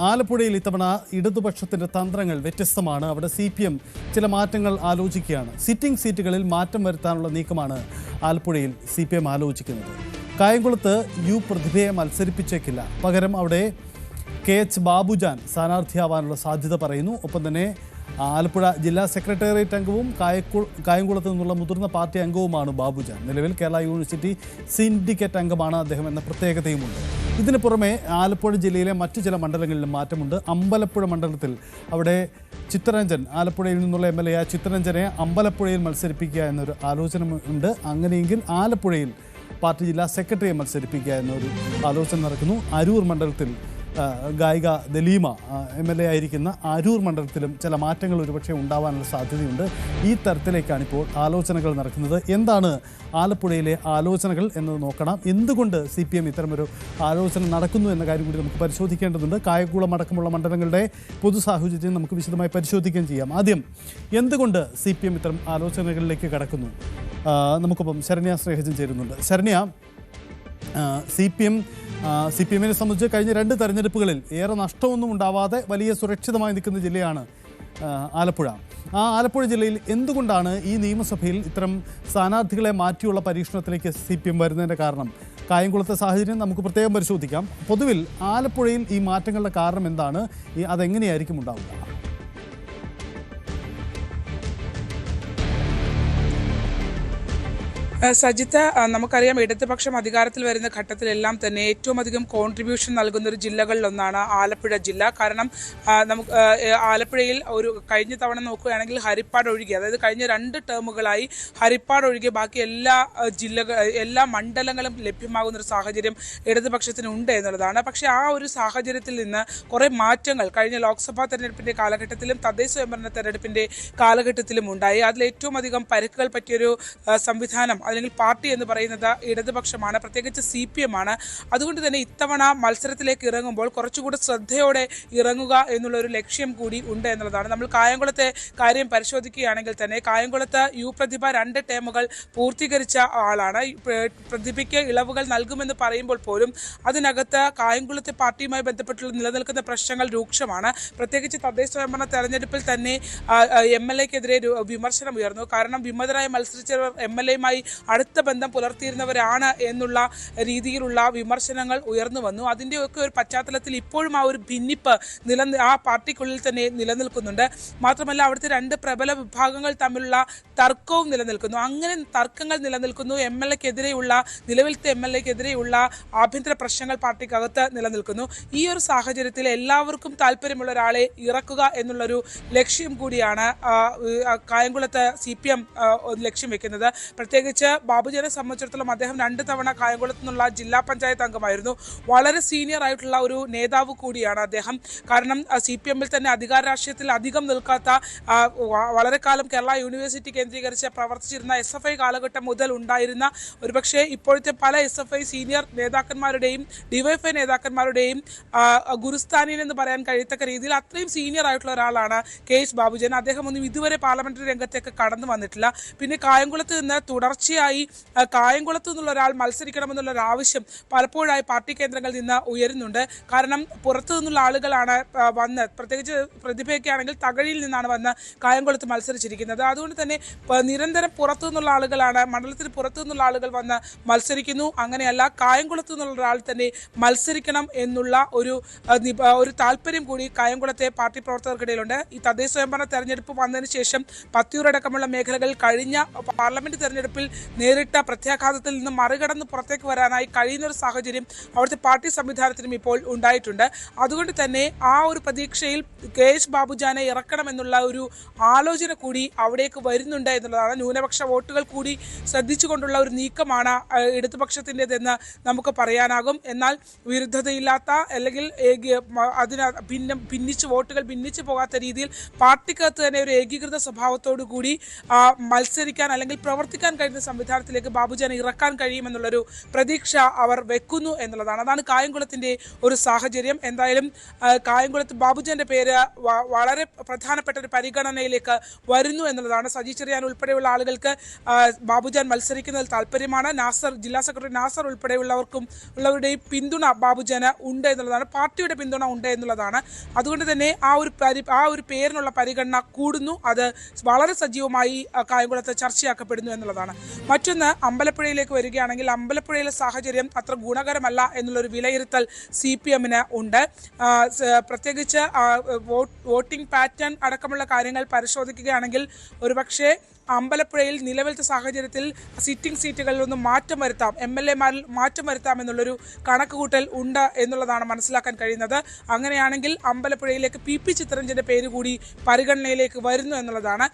ആലപ്പുഴയിൽ ഇത്തവണ ഇടതുപക്ഷത്തിന്റെ തന്ത്രങ്ങൾ വ്യത്യസ്തമാണ്. അവിടെ CPM ചില മാറ്റങ്ങൾ ആലോചിക്കുകയാണ്. സിറ്റിംഗ് സീറ്റുകളിൽ മാറ്റം വരുത്താനുള്ള നീക്കമാണ് ആലപ്പുഴയിൽ CPM ആലോചിക്കുന്നത്. കായംകുളത്ത് പ്രതിഭയെ മത്സരിപ്പിച്ചേക്കില്ല. പകരം അവിടെ KH ബാബുജാൻ സ്ഥാനാർത്ഥിയാവാനുള്ള സാധ്യത പറയുന്നു. ഒപ്പം തന്നെ ആലപ്പുഴ ജില്ലാ സെക്രട്ടേറിയറ്റ് അംഗവും കായംകുളത്ത് നിന്നുള്ള മുതിർന്ന പാർട്ടി അംഗവുമാണ് ബാബുജാൻ. നിലവിൽ കേരള യൂണിവേഴ്സിറ്റി സിൻഡിക്കേറ്റ് അംഗമാണ് അദ്ദേഹം എന്ന പ്രത്യേകതയുമുണ്ട്. ഇതിന് പുറമെ ആലപ്പുഴ ജില്ലയിലെ മറ്റു ചില മണ്ഡലങ്ങളിലും മാറ്റമുണ്ട്. അമ്പലപ്പുഴ മണ്ഡലത്തിൽ അവിടെ ചിത്തരഞ്ജൻ, ആലപ്പുഴയിൽ നിന്നുള്ള MLA ചിത്തരഞ്ജനെ അമ്പലപ്പുഴയിൽ മത്സരിപ്പിക്കുക എന്നൊരു ആലോചന ഉണ്ട്. അങ്ങനെയെങ്കിൽ ആലപ്പുഴയിൽ പാർട്ടി ജില്ലാ സെക്രട്ടറിയെ മത്സരിപ്പിക്കുക എന്നൊരു ആലോചന നടക്കുന്നു. അരൂർ മണ്ഡലത്തിൽ ഗായിക ദലീമ MLA ആയിരിക്കുന്ന അരൂർ മണ്ഡലത്തിലും ചില മാറ്റങ്ങൾ ഒരുപക്ഷെ ഉണ്ടാവാനുള്ള സാധ്യതയുണ്ട്. ഈ തരത്തിലേക്കാണ് ഇപ്പോൾ ആലോചനകൾ നടക്കുന്നത്. എന്താണ് ആലപ്പുഴയിലെ ആലോചനകൾ എന്നത് നോക്കണം. എന്തുകൊണ്ട് CPM ഇത്തരമൊരു ആലോചന നടക്കുന്നു എന്ന കാര്യം കൂടി നമുക്ക് പരിശോധിക്കേണ്ടതുണ്ട്. കായംകുളം അടക്കമുള്ള മണ്ഡലങ്ങളുടെ പൊതു സാഹചര്യം നമുക്ക് വിശദമായി പരിശോധിക്കുകയും ചെയ്യാം. ആദ്യം എന്തുകൊണ്ട് CPM ഇത്തരം ആലോചനകളിലേക്ക് കടക്കുന്നു? നമുക്കൊപ്പം ശരണ്യ സ്നേഹജൻ ചേരുന്നുണ്ട്. ശരണ്യ, CPMനെ സംബന്ധിച്ച് കഴിഞ്ഞ 2 തെരഞ്ഞെടുപ്പുകളിൽ ഏറെ നഷ്ടമൊന്നും ഉണ്ടാവാതെ വലിയ സുരക്ഷിതമായി നിൽക്കുന്ന ജില്ലയാണ് ആലപ്പുഴ. ആ ആലപ്പുഴ ജില്ലയിൽ എന്തുകൊണ്ടാണ് ഈ നിയമസഭയിൽ ഇത്തരം സ്ഥാനാർത്ഥികളെ മാറ്റിയുള്ള പരീക്ഷണത്തിലേക്ക് CPM വരുന്നതിൻ്റെ കാരണം? കായംകുളത്തെ സാഹചര്യം നമുക്ക് പ്രത്യേകം പരിശോധിക്കാം. പൊതുവിൽ ആലപ്പുഴയിൽ ഈ മാറ്റങ്ങളുടെ കാരണം എന്താണ്? അതെങ്ങനെയായിരിക്കും ഉണ്ടാവുക? സജിത്ത്, നമുക്കറിയാം ഇടതുപക്ഷം അധികാരത്തിൽ വരുന്ന ഘട്ടത്തിലെല്ലാം തന്നെ ഏറ്റവും അധികം കോൺട്രിബ്യൂഷൻ നൽകുന്ന ഒരു ജില്ലകളിലൊന്നാണ് ആലപ്പുഴ ജില്ല. കാരണം നമുക്ക് ആലപ്പുഴയിൽ ഒരു കഴിഞ്ഞ തവണ നോക്കുകയാണെങ്കിൽ ഹരിപ്പാട് ഒഴികെ, അതായത് കഴിഞ്ഞ 2 ടേമുകളായി ഹരിപ്പാട് ഒഴികെ ബാക്കി എല്ലാ മണ്ഡലങ്ങളും ലഭ്യമാകുന്ന ഒരു സാഹചര്യം ഇടതുപക്ഷത്തിനുണ്ട് എന്നുള്ളതാണ്. പക്ഷേ ആ ഒരു സാഹചര്യത്തിൽ നിന്ന് കുറേ മാറ്റങ്ങൾ കഴിഞ്ഞ ലോക്സഭാ തെരഞ്ഞെടുപ്പിൻ്റെ കാലഘട്ടത്തിലും തദ്ദേശ സ്വയംഭരണ തെരഞ്ഞെടുപ്പിൻ്റെ കാലഘട്ടത്തിലും ഉണ്ടായി. അതിൽ ഏറ്റവും അധികം പരിക്കുകൾ പറ്റിയൊരു സംവിധാനം അല്ലെങ്കിൽ പാർട്ടി എന്ന് പറയുന്നത് ഇടതുപക്ഷമാണ്, പ്രത്യേകിച്ച് CPM ആണ്. അതുകൊണ്ട് തന്നെ ഇത്തവണ മത്സരത്തിലേക്ക് ഇറങ്ങുമ്പോൾ കുറച്ചുകൂടി ശ്രദ്ധയോടെ ഇറങ്ങുക എന്നുള്ള ഒരു ലക്ഷ്യം കൂടി ഉണ്ട് എന്നുള്ളതാണ്. നമ്മൾ കായംകുളത്തെ കാര്യം പരിശോധിക്കുകയാണെങ്കിൽ തന്നെ കായംകുളത്ത് പ്രതിഭ 2 ടേമുകൾ പൂർത്തീകരിച്ച ആളാണ്. പ്രതിഭയ്ക്ക് ഇളവുകൾ നൽകുമെന്ന് പറയുമ്പോൾ പോലും അതിനകത്ത് കായംകുളത്തെ പാർട്ടിയുമായി ബന്ധപ്പെട്ടുള്ള നിലനിൽക്കുന്ന പ്രശ്നങ്ങൾ രൂക്ഷമാണ്. പ്രത്യേകിച്ച് തദ്ദേശ സ്വയംഭരണ തെരഞ്ഞെടുപ്പിൽ തന്നെ MLAക്കെതിരെ വിമർശനം ഉയർന്നു. കാരണം വിമതരായി മത്സരിച്ചവർ MLAയുമായി അടുത്ത ബന്ധം പുലർത്തിയിരുന്നവരാണ് എന്നുള്ള രീതിയിലുള്ള വിമർശനങ്ങൾ ഉയർന്നു വന്നു. അതിൻ്റെയൊക്കെ ഒരു പശ്ചാത്തലത്തിൽ ഇപ്പോഴും ആ ഒരു ഭിന്നിപ്പ് ആ പാർട്ടിക്കുള്ളിൽ തന്നെ നിലനിൽക്കുന്നുണ്ട്. മാത്രമല്ല അവിടുത്തെ 2 പ്രബല വിഭാഗങ്ങൾ തമ്മിലുള്ള തർക്കവും നിലനിൽക്കുന്നു. അങ്ങനെ തർക്കങ്ങൾ നിലനിൽക്കുന്നു. നിലവിലത്തെ MLAക്കെതിരെയുള്ള ആഭ്യന്തര പ്രശ്നങ്ങൾ പാർട്ടിക്കകത്ത് നിലനിൽക്കുന്നു. ഈ ഒരു സാഹചര്യത്തിൽ എല്ലാവർക്കും താല്പര്യമുള്ള ഒരാളെ ഇറക്കുക എന്നുള്ളൊരു ലക്ഷ്യം കൂടിയാണ് കായംകുളത്ത് CPM ലക്ഷ്യം വെക്കുന്നത്. പ്രത്യേകിച്ച് ബാബുജാനെ സംബന്ധിച്ചിടത്തോളം അദ്ദേഹം 2 തവണ കായംകുളത്ത് നിന്നുള്ള ജില്ലാ പഞ്ചായത്ത് അംഗമായിരുന്നു. വളരെ സീനിയർ ആയിട്ടുള്ള ഒരു നേതാവ് കൂടിയാണ് അദ്ദേഹം. കാരണം CPMൽ തന്നെ അധികാര രാഷ്ട്രീയത്തിൽ അധികം നിൽക്കാത്ത, വളരെ കാലം കേരള യൂണിവേഴ്സിറ്റി കേന്ദ്രീകരിച്ച് പ്രവർത്തിച്ചിരുന്ന SFI കാലഘട്ടം മുതൽ ഉണ്ടായിരുന്ന, ഒരുപക്ഷെ ഇപ്പോഴത്തെ പല SFI സീനിയർ നേതാക്കന്മാരുടെയും DYFI നേതാക്കന്മാരുടെയും ഗുരുസ്ഥാനീൻ എന്ന് പറയാൻ കഴിയത്തക്ക രീതിയിൽ അത്രയും സീനിയർ ആയിട്ടുള്ള ഒരാളാണ് KH ബാബുജാൻ. അദ്ദേഹം ഒന്നും ഇതുവരെ പാർലമെന്ററി രംഗത്തേക്ക് കടന്നു വന്നിട്ടില്ല. പിന്നെ കായംകുളത്ത് നിന്ന് തുടർച്ചയായി കായംകുളത്ത് നിന്നുള്ള ഒരാൾ മത്സരിക്കണമെന്നുള്ളൊരു ആവശ്യം പലപ്പോഴായി പാർട്ടി കേന്ദ്രങ്ങളിൽ നിന്ന് ഉയരുന്നുണ്ട്. കാരണം പുറത്തു നിന്നുള്ള ആളുകളാണ് വന്ന്, പ്രത്യേകിച്ച് പ്രതിഭയൊക്കെ ആണെങ്കിൽ തകഴിയിൽ നിന്നാണ് വന്ന് കായംകുളത്ത് മത്സരിച്ചിരിക്കുന്നത്. അതുകൊണ്ട് തന്നെ നിരന്തരം പുറത്തു നിന്നുള്ള ആളുകളാണ്, മണ്ഡലത്തിന് പുറത്തു നിന്നുള്ള ആളുകൾ വന്ന് മത്സരിക്കുന്നു. അങ്ങനെയല്ല, കായംകുളത്ത് നിന്നുള്ള ഒരാൾ തന്നെ മത്സരിക്കണം എന്നുള്ള ഒരു താല്പര്യം കൂടി കായംകുളത്തെ പാർട്ടി പ്രവർത്തകർക്കിടയിലുണ്ട്. ഈ തദ്ദേശ സ്വയംഭരണ തെരഞ്ഞെടുപ്പ് വന്നതിന് ശേഷം പത്തിയൂരടക്കമുള്ള മേഖലകളിൽ കഴിഞ്ഞ പാർലമെന്റ് തെരഞ്ഞെടുപ്പിൽ നേരിട്ട പ്രത്യാഘാതത്തിൽ നിന്ന് മറികടന്ന് പുറത്തേക്ക് വരാനായി കഴിയുന്നൊരു സാഹചര്യം അവിടുത്തെ പാർട്ടി സംവിധാനത്തിനും ഇപ്പോൾ ഉണ്ടായിട്ടുണ്ട്. അതുകൊണ്ട് തന്നെ ആ ഒരു പ്രതീക്ഷയിൽ KH ബാബുജാനെ ഇറക്കണമെന്നുള്ള ഒരു ആലോചന കൂടി അവിടേക്ക് വരുന്നുണ്ട് എന്നുള്ളതാണ്. ന്യൂനപക്ഷ വോട്ടുകൾ കൂടി ശ്രദ്ധിച്ചുകൊണ്ടുള്ള ഒരു നീക്കമാണ് ഇടതുപക്ഷത്തിൻ്റെതെന്ന് നമുക്ക് പറയാനാകും. എന്നാൽ വിരുദ്ധതയില്ലാത്ത, അല്ലെങ്കിൽ വോട്ടുകൾ ഭിന്നിച്ചു പോകാത്ത രീതിയിൽ പാർട്ടിക്കകത്ത് തന്നെ ഒരു ഏകീകൃത സ്വഭാവത്തോടു കൂടി മത്സരിക്കാൻ അല്ലെങ്കിൽ പ്രവർത്തിക്കാൻ കഴിയുന്ന സംവിധാനത്തിലേക്ക് ബാബുജാനെ ഇറക്കാൻ കഴിയുമെന്നുള്ളൊരു പ്രതീക്ഷ അവർ വെക്കുന്നു എന്നുള്ളതാണ്. അതാണ് കായംകുളത്തിന്റെ ഒരു സാഹചര്യം. എന്തായാലും കായംകുളത്ത് ബാബുജാന്റെ പേര് വളരെ പ്രധാനപ്പെട്ട ഒരു പരിഗണനയിലേക്ക് വരുന്നു എന്നുള്ളതാണ്. സജി ചെറിയാൻ ഉൾപ്പെടെയുള്ള ആളുകൾക്ക് ബാബുജാൻ മത്സരിക്കുന്നതിൽ താല്പര്യമാണ്. നാസർ, ജില്ലാ സെക്രട്ടറി നാസർ ഉള്ളവരുടെയും പിന്തുണ ബാബുജാന് ഉണ്ട് എന്നുള്ളതാണ്. പാർട്ടിയുടെ പിന്തുണ ഉണ്ട് എന്നുള്ളതാണ്. അതുകൊണ്ട് തന്നെ ആ ഒരു പേരിനുള്ള പരിഗണന കൂടുന്നു. അത് വളരെ സജീവമായി കായംകുളത്ത് ചർച്ചയാക്കപ്പെടുന്നു എന്നുള്ളതാണ്. മറ്റൊന്ന്, അമ്പലപ്പുഴയിലേക്ക് വരികയാണെങ്കിൽ അമ്പലപ്പുഴയിലെ സാഹചര്യം അത്ര ഗുണകരമല്ല എന്നുള്ളൊരു വിലയിരുത്തൽ CPM-ന് ഉണ്ട്. പ്രത്യേകിച്ച് വോട്ടിംഗ് പാറ്റേൺ അടക്കമുള്ള കാര്യങ്ങൾ പരിശോധിക്കുകയാണെങ്കിൽ ഒരുപക്ഷെ അമ്പലപ്പുഴയിൽ നിലവിലത്തെ സാഹചര്യത്തിൽ സിറ്റിംഗ് സീറ്റുകളിൽ ഒന്ന് മാറ്റം വരുത്താം, MLA-മാരിൽ മാറ്റം വരുത്താം എന്നുള്ളൊരു കണക്കുകൂട്ടൽ ഉണ്ട് എന്നുള്ളതാണ് മനസ്സിലാക്കാൻ കഴിയുന്നത്. അങ്ങനെയാണെങ്കിൽ അമ്പലപ്പുഴയിലേക്ക് PP ചിത്തരഞ്ജന്റെ പേര് കൂടി പരിഗണനയിലേക്ക് വരുന്നു എന്നുള്ളതാണ്.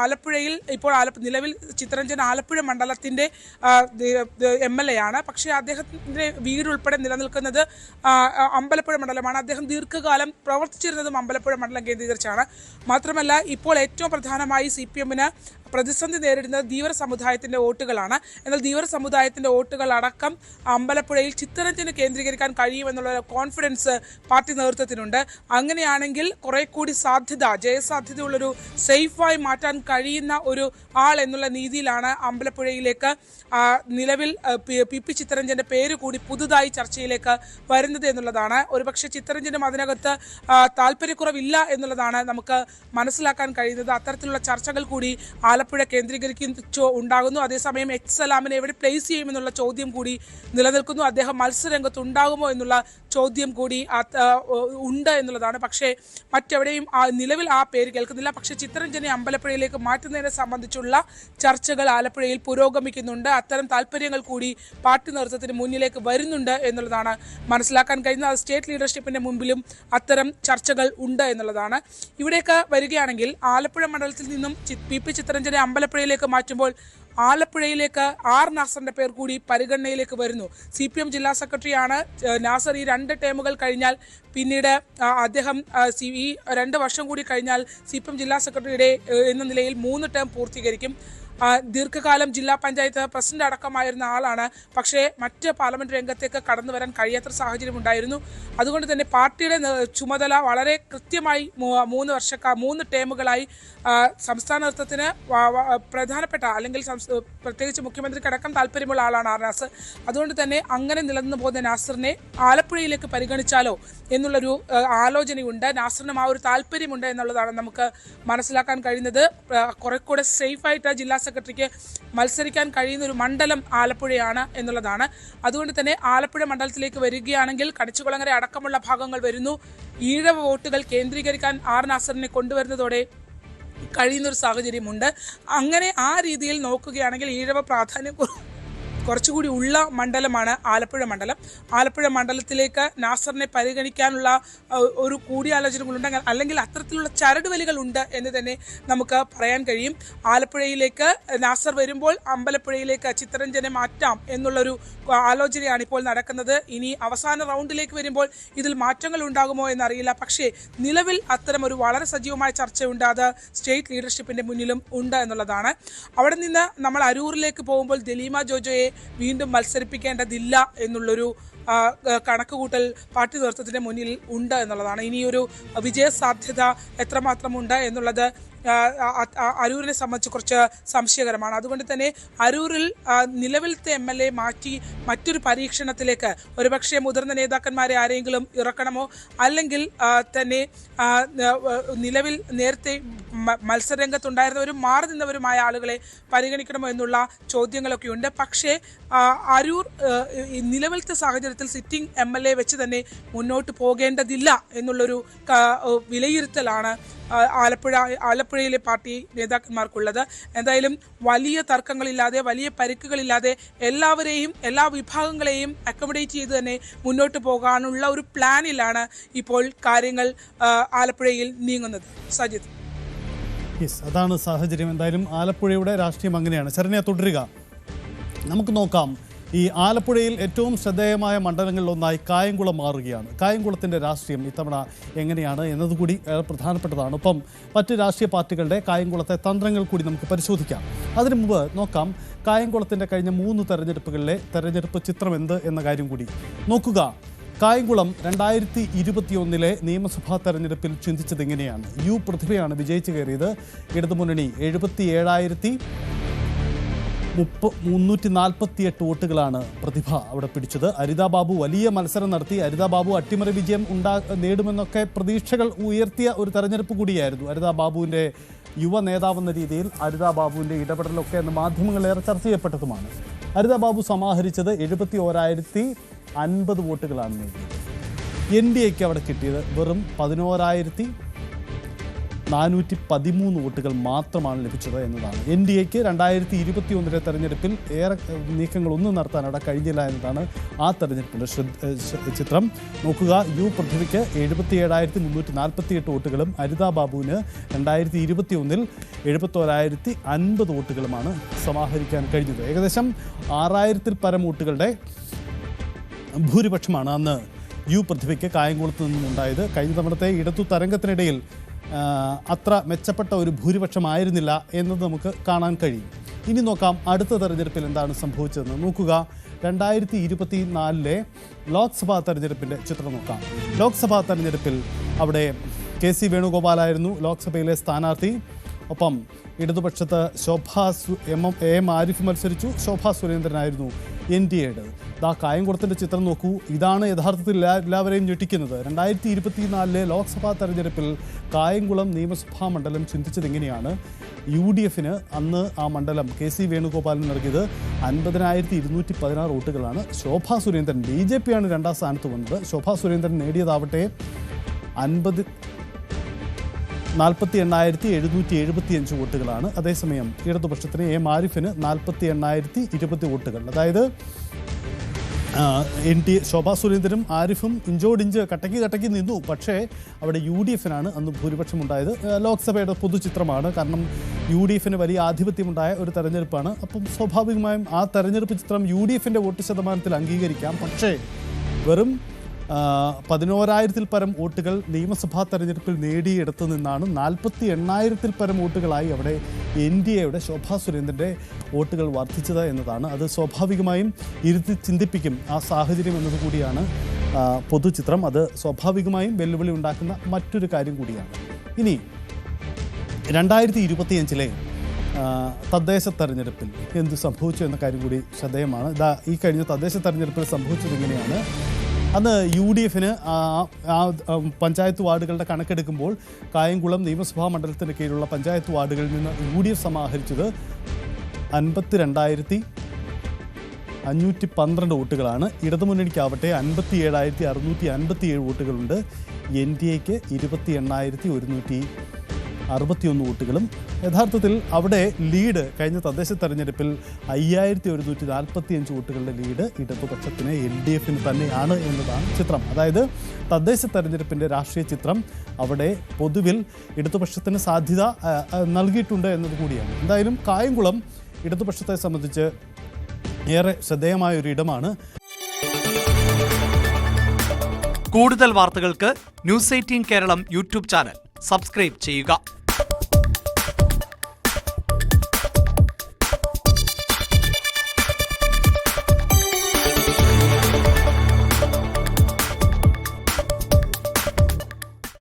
ആലപ്പുഴയിൽ ഇപ്പോൾ നിലവിൽ ചിത്തരഞ്ജൻ ആലപ്പുഴ മണ്ഡലത്തിന്റെ MLA ആണ്. പക്ഷേ അദ്ദേഹത്തിന്റെ വീട് ഉൾപ്പെടെ നിലനിൽക്കുന്നത് അമ്പലപ്പുഴ മണ്ഡലമാണ്. അദ്ദേഹം ദീർഘകാലം പ്രവർത്തിച്ചിരുന്നതും അമ്പലപ്പുഴ മണ്ഡലം കേന്ദ്രീകരിച്ചാണ്. മാത്രമല്ല ഇപ്പോൾ ഏറ്റവും പ്രധാനമായി CPM-ന് പ്രതിസന്ധി നേരിടുന്നത് ധീവര സമുദായത്തിന്റെ വോട്ടുകളാണ്. എന്നാൽ ധീവര സമുദായത്തിന്റെ വോട്ടുകൾ അടക്കം അമ്പലപ്പുഴയിൽ ചിത്തരഞ്ജന് കേന്ദ്രീകരിക്കാൻ കഴിയുമെന്നുള്ള കോൺഫിഡൻസ് പാർട്ടി നേതൃത്വത്തിനുണ്ട്. അങ്ങനെയാണെങ്കിൽ കുറെ കൂടി ജയസാധ്യതയുള്ളൊരു സേഫായി മാറ്റാൻ കഴിയുന്ന ഒരു ആൾ എന്നുള്ള രീതിയിലാണ് അമ്പലപ്പുഴയിലേക്ക് നിലവിൽ PP ചിത്തരഞ്ജന്റെ പേര് കൂടി പുതുതായി ചർച്ചയിലേക്ക് വരുന്നത് എന്നുള്ളതാണ്. ഒരുപക്ഷെ ചിത്തരഞ്ജനും അതിനകത്ത് താല്പര്യക്കുറവില്ല എന്നുള്ളതാണ് നമുക്ക് മനസ്സിലാക്കാൻ കഴിയുന്നത്. അത്തരത്തിലുള്ള ചർച്ചകൾ കൂടി ആലപ്പുഴ ഉണ്ടാകുന്നു. അതേസമയം സലാമിനെ എവിടെ പ്ലേസ് ചെയ്യുമെന്നുള്ള ചോദ്യം കൂടി നിലനിൽക്കുന്നു. അദ്ദേഹം മത്സരരംഗത്ത് ഉണ്ടാകുമോ എന്നുള്ള ചോദ്യം കൂടി ഉണ്ട് എന്നുള്ളതാണ്. പക്ഷേ മറ്റെവിടെയും നിലവിൽ ആ പേര് കേൾക്കുന്നില്ല. പക്ഷേ ചിത്തരഞ്ജനെ അമ്പലപ്പുഴയിലേക്ക് മാറ്റുന്നതിനെ സംബന്ധിച്ചുള്ള ചർച്ചകൾ ആലപ്പുഴയിൽ പുരോഗമിക്കുന്നുണ്ട്. അത്തരം താല്പര്യങ്ങൾ കൂടി പാർട്ടി നേതൃത്വത്തിന് മുന്നിലേക്ക് വരുന്നുണ്ട് എന്നുള്ളതാണ് മനസ്സിലാക്കാൻ കഴിയുന്നത്. സ്റ്റേറ്റ് ലീഡർഷിപ്പിന്റെ മുമ്പിലും അത്തരം ചർച്ചകൾ ഉണ്ട് എന്നുള്ളതാണ്. ഇവിടേക്ക് വരികയാണെങ്കിൽ ആലപ്പുഴ മണ്ഡലത്തിൽ നിന്നും PP ചിത്തരഞ്ജനെ അമ്പലപ്പുഴയിലേക്ക് മാറ്റുമ്പോൾ ആലപ്പുഴയിലേക്ക് നാസറിന്റെ പേർ കൂടി പരിഗണനയിലേക്ക് വരുന്നു. CPM ജില്ലാ സെക്രട്ടറിയാണ് നാസർ. ഈ 2 ടേമുകൾ കഴിഞ്ഞാൽ പിന്നീട് അദ്ദേഹം ഈ 2 വർഷം കൂടി കഴിഞ്ഞാൽ CPM ജില്ലാ സെക്രട്ടറിയുടെ എന്ന നിലയിൽ 3 ടേം പൂർത്തീകരിക്കും. ദീർഘകാലം ജില്ലാ പഞ്ചായത്ത് പ്രസിഡന്റ് അടക്കമായിരുന്ന ആളാണ്. പക്ഷേ മറ്റ് പാർലമെന്റ് രംഗത്തേക്ക് കടന്നു വരാൻ കഴിയാത്ത സാഹചര്യം ഉണ്ടായിരുന്നു. അതുകൊണ്ട് തന്നെ പാർട്ടിയുടെ ചുമതല വളരെ കൃത്യമായി 3 ടേമുകളായി സംസ്ഥാന നേതൃത്വത്തിന് പ്രധാനപ്പെട്ട അല്ലെങ്കിൽ പ്രത്യേകിച്ച് മുഖ്യമന്ത്രിക്കടക്കം താല്പര്യമുള്ള ആളാണ് നാസർ. അതുകൊണ്ട് തന്നെ അങ്ങനെ നിലനിന്നു പോകുന്ന നാസറിനെ ആലപ്പുഴയിലേക്ക് പരിഗണിച്ചാലോ എന്നുള്ളൊരു ആലോചനയുണ്ട്. നാസറിനും ആ ഒരു താല്പര്യമുണ്ട് എന്നുള്ളതാണ് നമുക്ക് മനസ്സിലാക്കാൻ കഴിയുന്നത്. കുറെ കൂടെ സേഫായിട്ട് ജില്ലാ സെക്രട്ടറിക്ക് മത്സരിക്കാൻ കഴിയുന്ന ഒരു മണ്ഡലം ആലപ്പുഴയാണ് എന്നുള്ളതാണ്. അതുകൊണ്ട് തന്നെ ആലപ്പുഴ മണ്ഡലത്തിലേക്ക് വരികയാണെങ്കിൽ കണിച്ചുകുളങ്ങര അടക്കമുള്ള ഭാഗങ്ങൾ വരുന്നു. ഈഴവ വോട്ടുകൾ കേന്ദ്രീകരിക്കാൻ നാസറിനെ കൊണ്ടുവരുന്നതോടെ കഴിയുന്നൊരു സാഹചര്യമുണ്ട്. അങ്ങനെ ആ രീതിയിൽ നോക്കുകയാണെങ്കിൽ ഈഴവ പ്രാധാന്യം കുറച്ചുകൂടി ഉള്ള മണ്ഡലമാണ് ആലപ്പുഴ മണ്ഡലം. ആലപ്പുഴ മണ്ഡലത്തിലേക്ക് നാസറിനെ പരിഗണിക്കാനുള്ള ഒരു കൂടിയാലോചനകളുണ്ടെങ്കിൽ അല്ലെങ്കിൽ അത്തരത്തിലുള്ള ചരടുവലികൾ ഉണ്ട് എന്ന് തന്നെ നമുക്ക് പറയാൻ കഴിയും. ആലപ്പുഴയിലേക്ക് നാസർ വരുമ്പോൾ അമ്പലപ്പുഴയിലേക്ക് ചിത്തരഞ്ജനെ മാറ്റാം എന്നുള്ളൊരു ആലോചനയാണ് ഇപ്പോൾ നടക്കുന്നത്. ഇനി അവസാന റൗണ്ടിലേക്ക് വരുമ്പോൾ ഇതിൽ മാറ്റങ്ങൾ ഉണ്ടാകുമോ എന്നറിയില്ല. പക്ഷേ നിലവിൽ അത്തരം ഒരു വളരെ സജീവമായ ചർച്ചയുണ്ട്. അത് സ്റ്റേറ്റ് ലീഡർഷിപ്പിന്റെ മുന്നിലും ഉണ്ട് എന്നുള്ളതാണ്. അവിടെ നിന്ന് നമ്മൾ അരൂരിലേക്ക് പോകുമ്പോൾ ദലീമ ജോജോയെ വീണ്ടും മത്സരിപ്പിക്കേണ്ടതില്ല എന്നുള്ളൊരു കണക്കുകൂട്ടൽ പാർട്ടി നേതൃത്വത്തിന്റെ മുന്നിൽ ഉണ്ട് എന്നുള്ളതാണ്. ഇനിയൊരു വിജയ സാധ്യത എത്രമാത്രമുണ്ട് എന്നുള്ളത് അരൂരിനെ സംബന്ധിച്ച് കുറച്ച് സംശയകരമാണ്. അതുകൊണ്ട് തന്നെ അരൂരിൽ നിലവിലത്തെ MLA മാറ്റി മറ്റൊരു പരീക്ഷണത്തിലേക്ക് ഒരുപക്ഷെ മുതിർന്ന നേതാക്കന്മാരെ ആരെങ്കിലും ഇറക്കണമോ അല്ലെങ്കിൽ തന്നെ നിലവിൽ നേരത്തെ മത്സരരംഗത്തുണ്ടായിരുന്നവരും മാറി നിന്നവരുമായ ആളുകളെ പരിഗണിക്കണമോ എന്നുള്ള ചോദ്യങ്ങളൊക്കെ ഉണ്ട്. പക്ഷേ അരൂർ നിലവിലത്തെ സാഹചര്യത്തിൽ സിറ്റിംഗ് MLA വെച്ച് തന്നെ മുന്നോട്ട് പോകേണ്ടതില്ല എന്നുള്ളൊരു വിലയിരുത്തലാണ് ആലപ്പുഴയിലെ പാർട്ടി നേതാക്കന്മാർക്കുള്ളത്. എന്തായാലും വലിയ തർക്കങ്ങളില്ലാതെ വലിയ പരിക്കുകളില്ലാതെ എല്ലാവരെയും എല്ലാ വിഭാഗങ്ങളെയും അക്കോമഡേറ്റ് ചെയ്ത് തന്നെ മുന്നോട്ട് പോകാനുള്ള ഒരു പ്ലാനിലാണ് ഇപ്പോൾ കാര്യങ്ങൾ ആലപ്പുഴയിൽ നീങ്ങുന്നത്. സജിത്, അതാണ് സാഹചര്യം. എന്തായാലും ആലപ്പുഴയുടെ രാഷ്ട്രീയം അങ്ങനെയാണ്. ശരണ്യ തുടരുക. നമുക്ക് നോക്കാം, ഈ ആലപ്പുഴയിൽ ഏറ്റവും ശ്രദ്ധേയമായ മണ്ഡലങ്ങളിലൊന്നായി കായംകുളം മാറുകയാണ്. കായംകുളത്തിൻ്റെ രാഷ്ട്രീയം ഇത്തവണ എങ്ങനെയാണ് എന്നതുകൂടി പ്രധാനപ്പെട്ടതാണ്. ഒപ്പം മറ്റ് രാഷ്ട്രീയ പാർട്ടികളുടെ കായംകുളത്തെ തന്ത്രങ്ങൾ കൂടി നമുക്ക് പരിശോധിക്കാം. അതിനു മുമ്പ് നോക്കാം കായംകുളത്തിൻ്റെ കഴിഞ്ഞ 3 തെരഞ്ഞെടുപ്പുകളിലെ തെരഞ്ഞെടുപ്പ് ചിത്രം എന്ത് എന്ന കാര്യം കൂടി നോക്കുക. കായംകുളം 2021 നിയമസഭാ തെരഞ്ഞെടുപ്പിൽ ചിന്തിച്ചത് എങ്ങനെയാണ്? യു പ്രതിഭയാണ് വിജയിച്ചു കയറിയത്. ഇടതുമുന്നണി 77,348 വോട്ടുകളാണ് പ്രതിഭ അവിടെ പിടിച്ചത്. അരിതാ ബാബു വലിയ മത്സരം നടത്തി. അരിതാ ബാബു അട്ടിമറി വിജയം നേടുമെന്നൊക്കെ പ്രതീക്ഷകൾ ഉയർത്തിയ ഒരു തെരഞ്ഞെടുപ്പ് കൂടിയായിരുന്നു. അരിതാ ബാബുവിൻ്റെ യുവ നേതാവെന്ന രീതിയിൽ അരിതാ ബാബുവിൻ്റെ ഇടപെടലൊക്കെ എന്ന് മാധ്യമങ്ങളേറെ ചർച്ച ചെയ്യപ്പെട്ടതുമാണ്. അരിതാ ബാബു സമാഹരിച്ചത് 71,050 വോട്ടുകളാണ് നേടിയത്. NDAക്ക് അവിടെ കിട്ടിയത് വെറും 11,413 വോട്ടുകൾ മാത്രമാണ് ലഭിച്ചത് എന്നതാണ്. NDAക്ക് 2021 തെരഞ്ഞെടുപ്പിൽ ഏറെ നീക്കങ്ങളൊന്നും നടത്താൻ അവിടെ കഴിഞ്ഞില്ല എന്നതാണ് ആ തെരഞ്ഞെടുപ്പിൻ്റെ ചിത്രം. നോക്കുക, യു പ്രതിഭയ്ക്ക് 77,348 വോട്ടുകളും അരിതാ ബാബുവിന് 2021 71,050 വോട്ടുകളുമാണ് സമാഹരിക്കാൻ കഴിഞ്ഞത്. ഏകദേശം 6,000-ൽ പരം വോട്ടുകളുടെ ഭൂരിപക്ഷമാണ് അന്ന് യു പ്രതിഭയ്ക്ക് കായംകുളത്ത് നിന്നും ഉണ്ടായത്. കഴിഞ്ഞ തവണത്തെ ഇടതു തരംഗത്തിനിടയിൽ അത്ര മെച്ചപ്പെട്ട ഒരു ഭൂരിപക്ഷമായിരുന്നില്ല എന്നത് നമുക്ക് കാണാൻ കഴിയും. ഇനി നോക്കാം അടുത്ത തെരഞ്ഞെടുപ്പിൽ എന്താണ് സംഭവിച്ചതെന്ന്. നോക്കുക, 2024 ലോക്സഭാ തെരഞ്ഞെടുപ്പിൻ്റെ ചിത്രം നോക്കാം. ലോക്സഭാ തെരഞ്ഞെടുപ്പിൽ അവിടെ KC വേണുഗോപാലായിരുന്നു ലോക്സഭയിലെ സ്ഥാനാർത്ഥി. ഒപ്പം ഇടതുപക്ഷത്ത് AM ആരിഫ് മത്സരിച്ചു. ശോഭാ സുരേന്ദ്രനായിരുന്നു NDAയുടെ. കായംകുളത്തിൻ്റെ ചിത്രം നോക്കൂ. ഇതാണ് യഥാർത്ഥത്തിൽ എല്ലാവരെയും ഞെട്ടിക്കുന്നത്. 2024 ലോക്സഭാ തെരഞ്ഞെടുപ്പിൽ കായംകുളം നിയമസഭാ മണ്ഡലം ചിന്തിച്ചത് എങ്ങനെയാണ്? UDFന് അന്ന് ആ മണ്ഡലം KC വേണുഗോപാലിന് നൽകിയത് 50,216 വോട്ടുകളാണ്. ശോഭാ സുരേന്ദ്രൻ BJP-യാണ് 2ാം സ്ഥാനത്ത് വന്നത്. ശോഭാ സുരേന്ദ്രൻ നേടിയതാവട്ടെ 48,775 വോട്ടുകളാണ്. അതേസമയം ഇടതുപക്ഷത്തിന് AM ആരിഫിന് 48,020 വോട്ടുകൾ. അതായത് ശോഭാ സുരേന്ദ്രനും ആരിഫും ഇഞ്ചോടിഞ്ച് കട്ടയ്ക്ക് നിന്നു. പക്ഷേ അവിടെ UDFനാണ് അന്ന് ഭൂരിപക്ഷമുണ്ടായത്. ലോക്സഭയുടെ പൊതുചിത്രമാണ്. കാരണം UDFന് വലിയ ആധിപത്യമുണ്ടായ ഒരു തെരഞ്ഞെടുപ്പാണ്. അപ്പം സ്വാഭാവികമായും ആ തെരഞ്ഞെടുപ്പ് ചിത്രം UDFൻ്റെ വോട്ട് ശതമാനത്തിൽ അംഗീകരിക്കാം. പക്ഷേ വെറും 11,000-ൽ പരം വോട്ടുകൾ നിയമസഭാ തെരഞ്ഞെടുപ്പിൽ നേടിയെടുത്തു നിന്നാണ് 48,000-ൽ പരം വോട്ടുകളായി അവിടെ NDAയുടെ ശോഭാ സുരേന്ദ്രൻ്റെ വോട്ടുകൾ വർദ്ധിച്ചത് എന്നതാണ്. അത് സ്വാഭാവികമായും ഇരുത്തി ചിന്തിപ്പിക്കും ആ സാഹചര്യം എന്നതുകൂടിയാണ് പൊതുചിത്രം. അത് സ്വാഭാവികമായും വെല്ലുവിളി ഉണ്ടാക്കുന്ന മറ്റൊരു കാര്യം കൂടിയാണ്. ഇനി 2025 തദ്ദേശ തെരഞ്ഞെടുപ്പിൽ എന്ത് സംഭവിച്ചു എന്ന കാര്യം കൂടി ശ്രദ്ധേയമാണ്. ഈ കഴിഞ്ഞ തദ്ദേശ തെരഞ്ഞെടുപ്പിൽ സംഭവിച്ചത് എങ്ങനെയാണ്? അന്ന് UDFന് പഞ്ചായത്ത് വാർഡുകളുടെ കണക്കെടുക്കുമ്പോൾ കായംകുളം നിയമസഭാ മണ്ഡലത്തിന് കീഴിലുള്ള പഞ്ചായത്ത് വാർഡുകളിൽ നിന്ന് UDF സമാഹരിച്ചത് 52,512 വോട്ടുകളാണ്. ഇടതുമുന്നണിക്കാവട്ടെ 57,657 വോട്ടുകളുണ്ട്. NDAക്ക് 28,161 വോട്ടുകളും. യഥാർത്ഥത്തിൽ അവിടെ ലീഡ് കഴിഞ്ഞ തദ്ദേശ തെരഞ്ഞെടുപ്പിൽ 5,145 വോട്ടുകളുടെ ലീഡ് ഇടതുപക്ഷത്തിന് LDFന് തന്നെയാണ് എന്നതാണ് ചിത്രം. അതായത് തദ്ദേശ തെരഞ്ഞെടുപ്പിൻ്റെ രാഷ്ട്രീയ ചിത്രം അവിടെ പൊതുവിൽ ഇടതുപക്ഷത്തിന് സാധ്യത നൽകിയിട്ടുണ്ട് എന്നതുകൂടിയാണ്. എന്തായാലും കായംകുളം ഇടതുപക്ഷത്തെ സംബന്ധിച്ച് ഏറെ ശ്രദ്ധേയമായ ഒരു ഇടമാണ്. കൂടുതൽ വാർത്തകൾക്ക് News 18 Keralam YouTube channel subscribe ചെയ്യുക.